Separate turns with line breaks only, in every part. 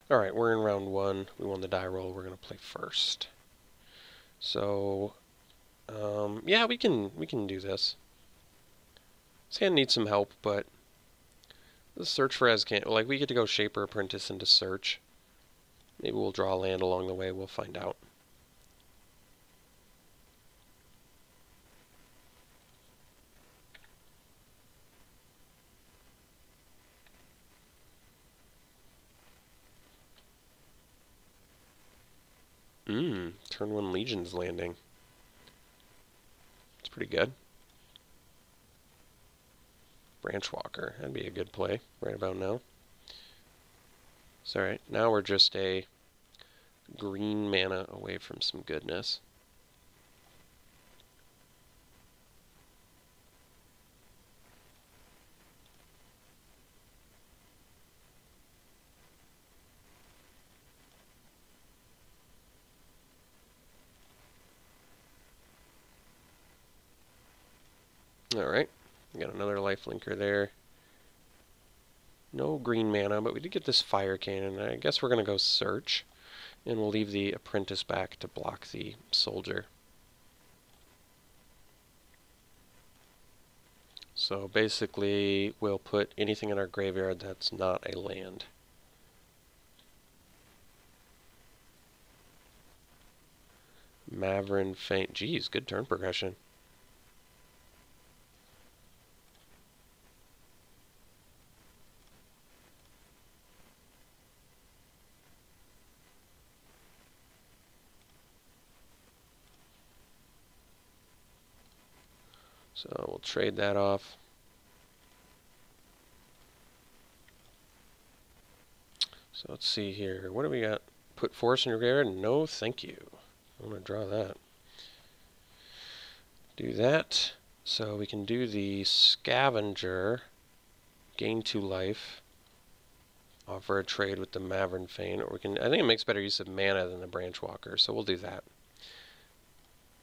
Alright, we're in round 1. We won the die roll. We're going to play first. So, yeah, we can do this. This hand needs some help, but the search for can't. Like, we get to go Shaper Apprentice into search. Maybe we'll draw a land along the way. We'll find out. Turn 1 Legion's landing. It's pretty good. Branchwalker. That'd be a good play right about now. It's alright. Now we're just a green mana away from some goodness. Alright. We got another lifelinker there. No green mana, but we did get this fire cannon. I guess we're going to go search. And we'll leave the apprentice back to block the soldier. So basically, we'll put anything in our graveyard that's not a land. Maverin Feint. Geez, good turn progression. So we'll trade that off. So let's see here. What do we got? Put force in your graveyard? No, thank you. I'm going to draw that. Do that. So we can do the Scavenger. Gain 2 life. Offer a trade with the Maverin Feint. Or we can. I think it makes better use of mana than the Branchwalker, so we'll do that.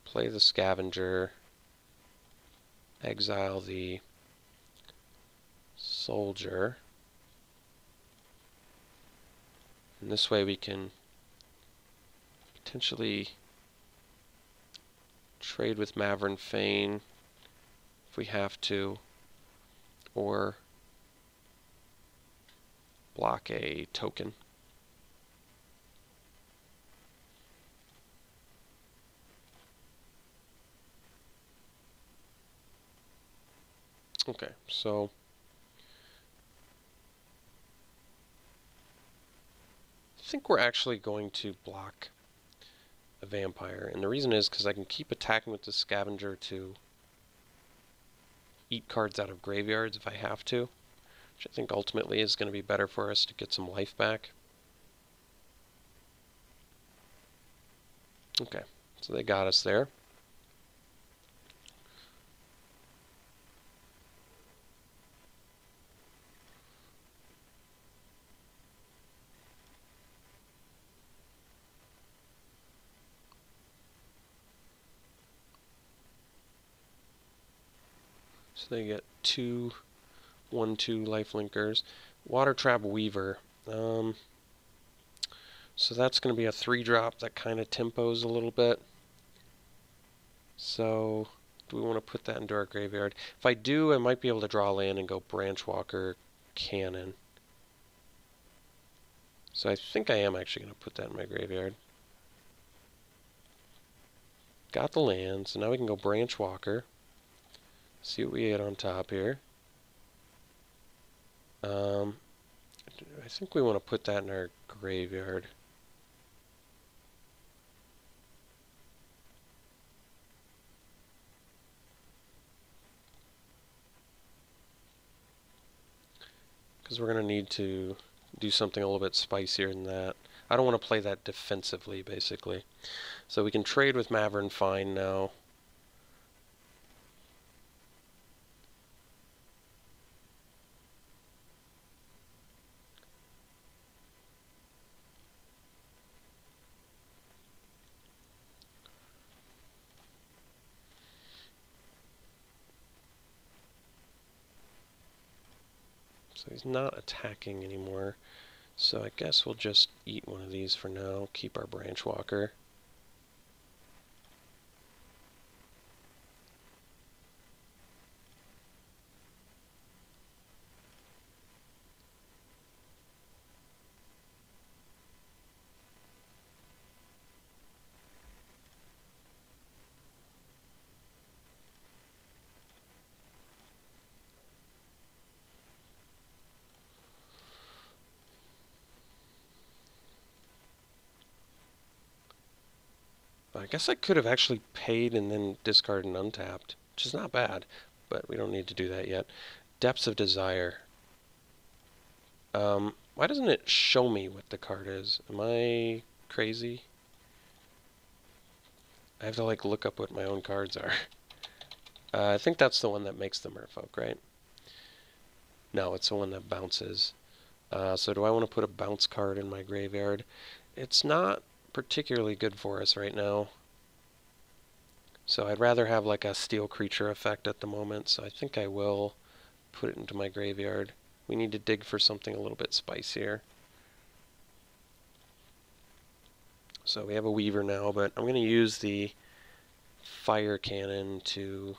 Play the Scavenger. Exile the soldier. And this way we can potentially trade with Maverin Feint if we have to, or block a token. Okay, so I think we're actually going to block a vampire, and the reason is because I can keep attacking with the Scavenger to eat cards out of graveyards if I have to, which I think ultimately is going to be better for us to get some life back. Okay, so they got us there. So they get 2 1/2 lifelinkers. Water Trap Weaver. So that's going to be a 3-drop that kind of tempos a little bit. So do we want to put that into our graveyard? If I do, I might be able to draw land and go Branchwalker Cannon. So I think I am actually going to put that in my graveyard. Got the land, so now we can go Branchwalker. See what we get on top here. I think we want to put that in our graveyard. Because we're going to need to do something a little bit spicier than that. I don't want to play that defensively, basically. So we can trade with Maverin Feint now. So he's not attacking anymore. So I guess we'll just eat one of these for now, keep our branch walker. I guess I could have actually paid and then discarded and untapped, which is not bad, but we don't need to do that yet. Depths of Desire. Why doesn't it show me what the card is? Am I crazy? I have to like look up what my own cards are. I think that's the one that makes the merfolk, right? No, it's the one that bounces. So do I want to put a bounce card in my graveyard? It's not particularly good for us right now. So I'd rather have like a steel creature effect at the moment, so I think I will put it into my graveyard. We need to dig for something a little bit spicier. So we have a Weaver now, but I'm going to use the fire cannon to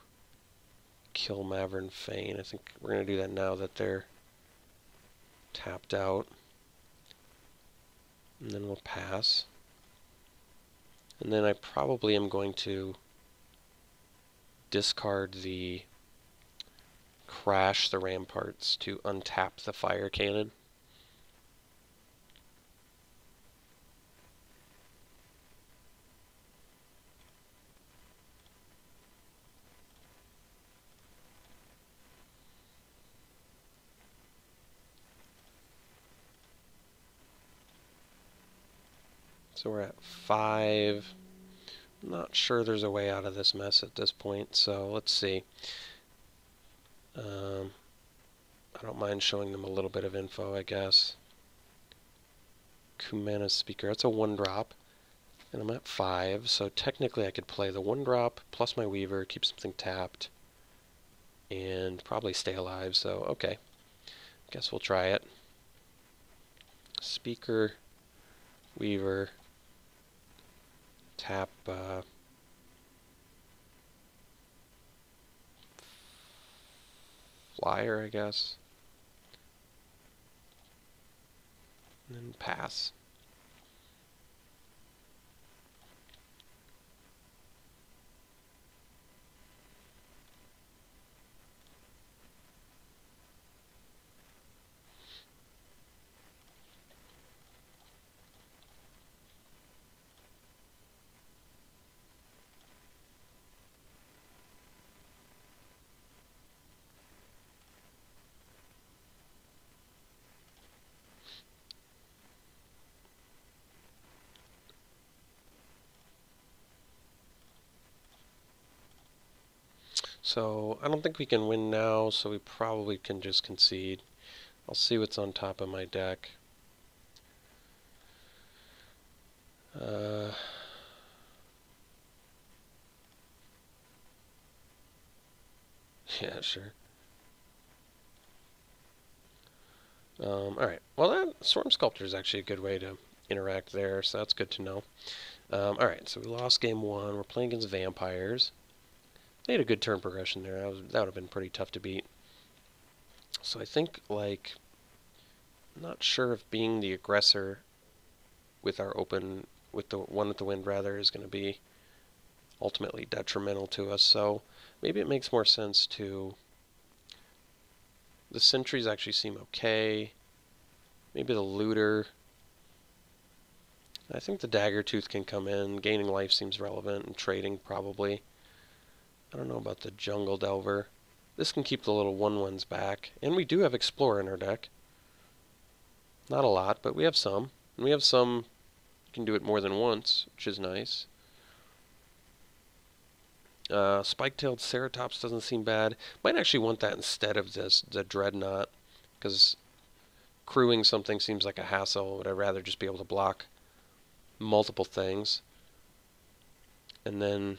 kill Mavern Fane. I think we're going to do that now that they're tapped out. And then we'll pass. And then I probably am going to discard the Crash the Ramparts to untap the fire cannon. So we're at 5. I'm not sure there's a way out of this mess at this point, so let's see. I don't mind showing them a little bit of info, I guess. Kumana Speaker, that's a 1-drop, and I'm at 5, so technically I could play the 1-drop plus my Weaver, keep something tapped, and probably stay alive, so okay. Guess we'll try it. Speaker, Weaver, tap Flyer, I guess. And then pass. So I don't think we can win now, so we probably can just concede. I'll see what's on top of my deck. Yeah, sure. Alright, well that Storm Sculptor is actually a good way to interact there, so that's good to know. Alright, so we lost game 1. We're playing against vampires. They had a good turn progression there. That would have been pretty tough to beat. So I think, like, I'm not sure if being the aggressor with our open, with the one with the wind rather, is going to be ultimately detrimental to us. So maybe it makes more sense to... The sentries actually seem okay. Maybe the looter. I think the Daggertooth can come in. Gaining life seems relevant, and trading probably. I don't know about the Jungle Delver. This can keep the little 1/1s back. And we do have Explorer in our deck. Not a lot, but we have some. And we have some can do it more than once, which is nice. Spike-tailed Ceratops doesn't seem bad. Might actually want that instead of the Dreadnought, because crewing something seems like a hassle, but I'd rather just be able to block multiple things. And then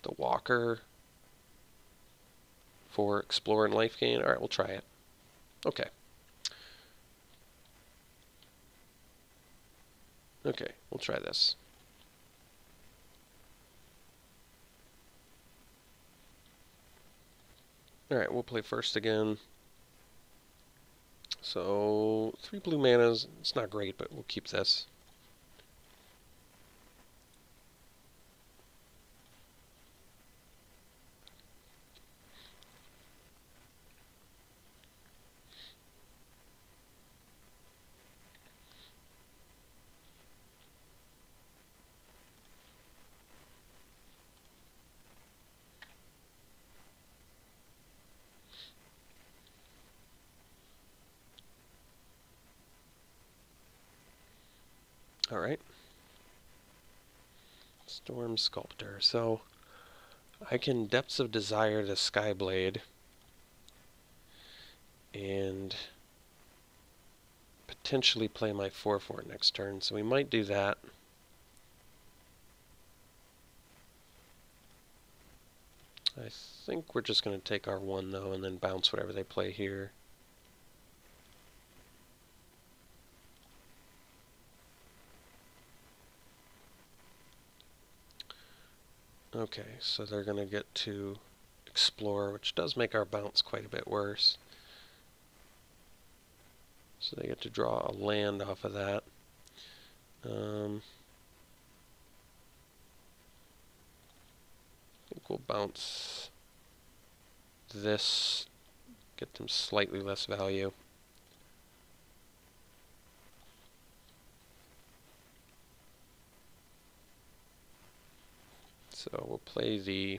the Walker for Explore and Life Gain. Alright, we'll try it. Okay. Okay, we'll try this. Alright, we'll play first again. So, 3 blue manas. It's not great, but we'll keep this. Alright. Storm Sculptor. So, I can Depths of Desire the Skyblade and potentially play my 4/4 next turn, so we might do that. I think we're just going to take our 1 though and then bounce whatever they play here. Okay, so they're going to get to Explore, which does make our bounce quite a bit worse. So they get to draw a land off of that. I think we'll bounce this, get them slightly less value. So we'll play the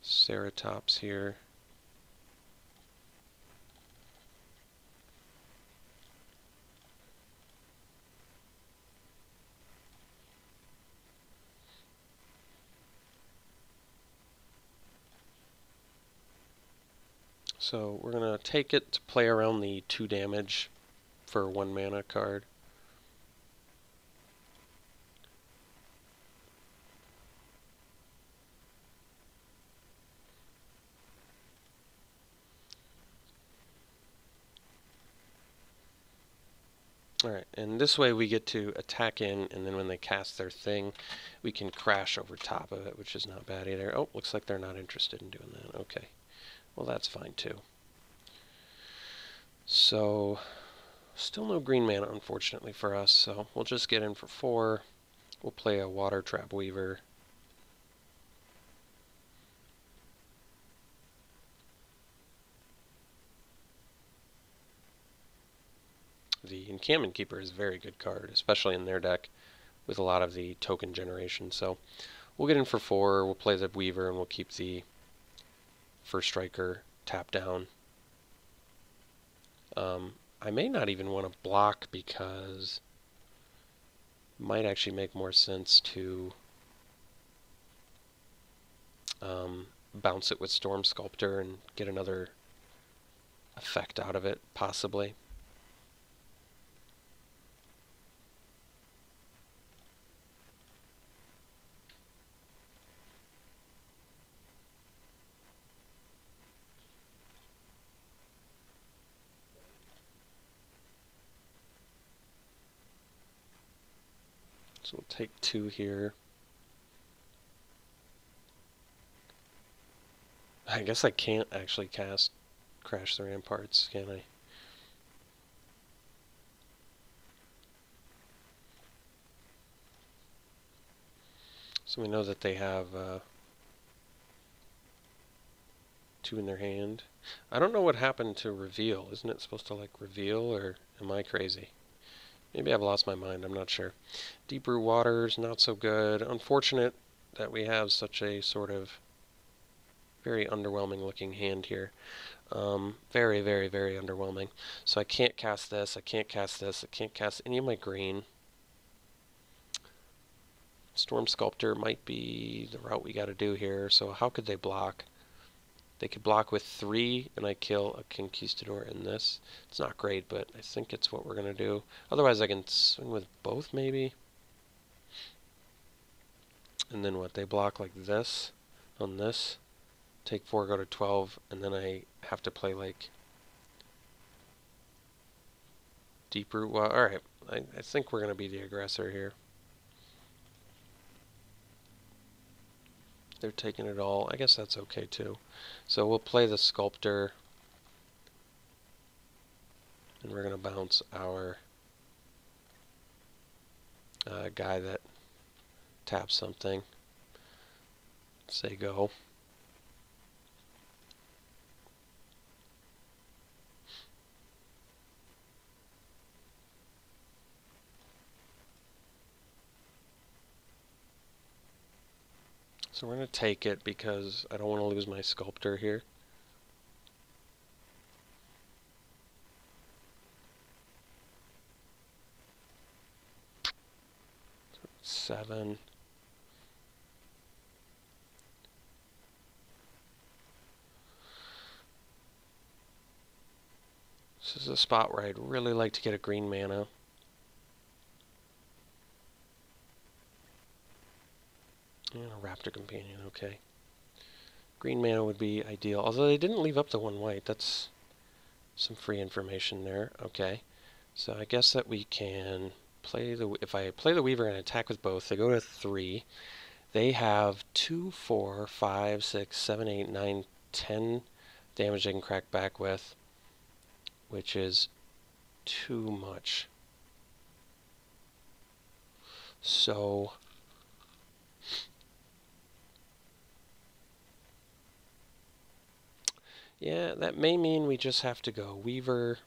Ceratops here. So we're going to take it to play around the 2 damage for 1 mana card. Alright, and this way we get to attack in, and then when they cast their thing, we can crash over top of it, which is not bad either. Oh, looks like they're not interested in doing that. Okay. Well, that's fine too. So, still no green mana, unfortunately, for us, so we'll just get in for 4. We'll play a Water Trap Weaver. The Encampment Keeper is a very good card, especially in their deck with a lot of the token generation. So we'll get in for 4, we'll play the Weaver, and we'll keep the First Striker tap down. I may not even want to block because it might actually make more sense to bounce it with Storm Sculptor and get another effect out of it, possibly. So we'll take 2 here. I guess I can't actually cast Crash the Ramparts, can I? So we know that they have 2 in their hand. I don't know what happened to Reveal. Isn't it supposed to like reveal, or am I crazy? Maybe I've lost my mind, I'm not sure. Deep Root Waters, not so good. Unfortunate that we have such a sort of very underwhelming looking hand here. Very, very, very underwhelming. So I can't cast this, I can't cast this, I can't cast any of my green. Storm Sculptor might be the route we got to do here. So how could they block? They could block with 3, and I kill a Conquistador in this. It's not great, but I think it's what we're going to do. Otherwise, I can swing with both, maybe. And then what? They block like this on this. take 4, go to 12, and then I have to play like deep root. Well, alright, I think we're going to be the aggressor here. They're taking it all. I guess that's okay too. So we'll play the sculptor, and we're going to bounce our guy that taps something. Say go. So we're going to take it because I don't want to lose my sculptor here. So 7. This is a spot where I'd really like to get a green mana. And a Raptor Companion, okay. Green mana would be ideal, although they didn't leave up the 1 white. That's some free information there. Okay, so I guess that we can play the... If I play the Weaver and attack with both, they go to 3. They have 2, 4, 5, 6, 7, 8, 9, 10 damage they can crack back with, which is too much. So... yeah, that may mean we just have to go Weaver,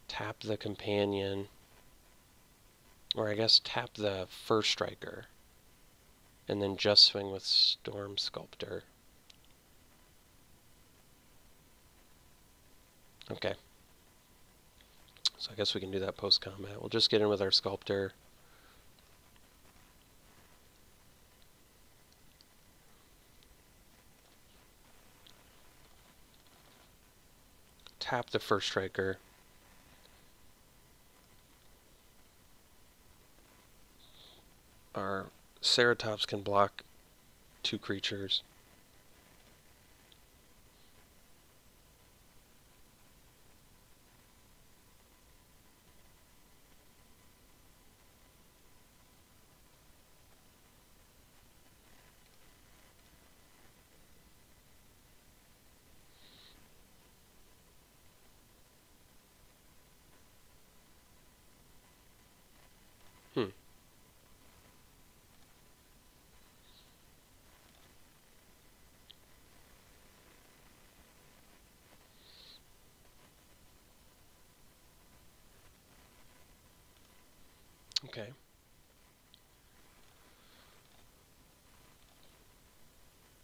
tap the Companion, or I guess tap the First Striker, and then just swing with Storm Sculptor. Okay. So I guess we can do that post-combat. We'll just get in with our Sculptor. Tap the First Striker. Our Ceratops can block 2 creatures. Okay.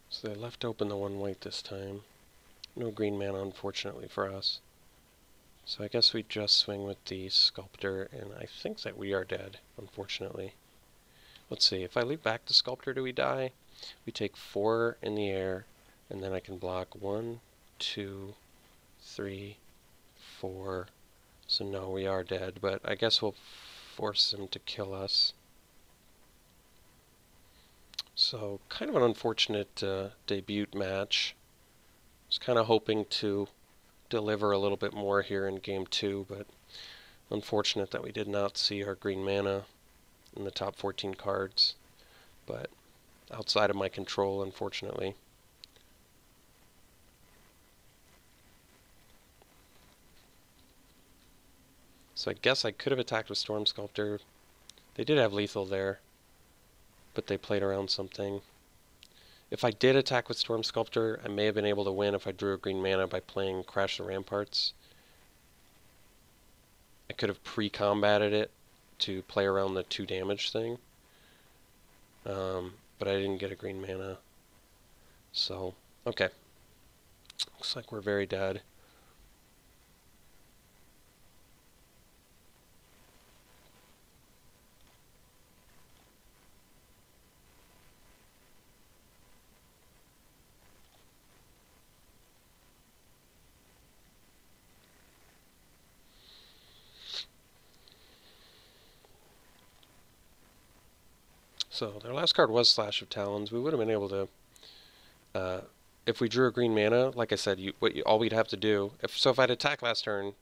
So they left open the 1 white this time. No green mana, unfortunately, for us. So I guess we just swing with the Sculptor, and I think that we are dead, unfortunately. Let's see, if I leave back the Sculptor, do we die? We take 4 in the air, and then I can block 1, 2, 3, 4. So no, we are dead, but I guess we'll force him to kill us. So, kind of an unfortunate debut match. I was kind of hoping to deliver a little bit more here in Game 2, but unfortunate that we did not see our green mana in the top 14 cards. But outside of my control, unfortunately. So I guess I could have attacked with Storm Sculptor. They did have lethal there, but they played around something. If I did attack with Storm Sculptor, I may have been able to win if I drew a green mana by playing Crash the Ramparts. I could have pre-combated it to play around the 2 damage thing. But I didn't get a green mana. So, okay. Looks like we're very dead. So their last card was Slash of Talons. We would have been able to if we drew a green mana, like I said, all we'd have to do, if I'd attacked last turn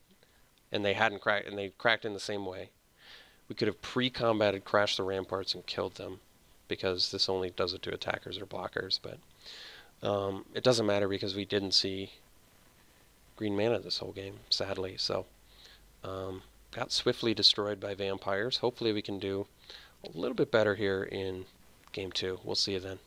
and they hadn't cracked, and they cracked in the same way, we could have pre-combated Crash the Ramparts and killed them, because this only does it to attackers or blockers. But it doesn't matter because we didn't see green mana this whole game, sadly. So got swiftly destroyed by vampires. Hopefully we can do a little bit better here in game 2. We'll see you then.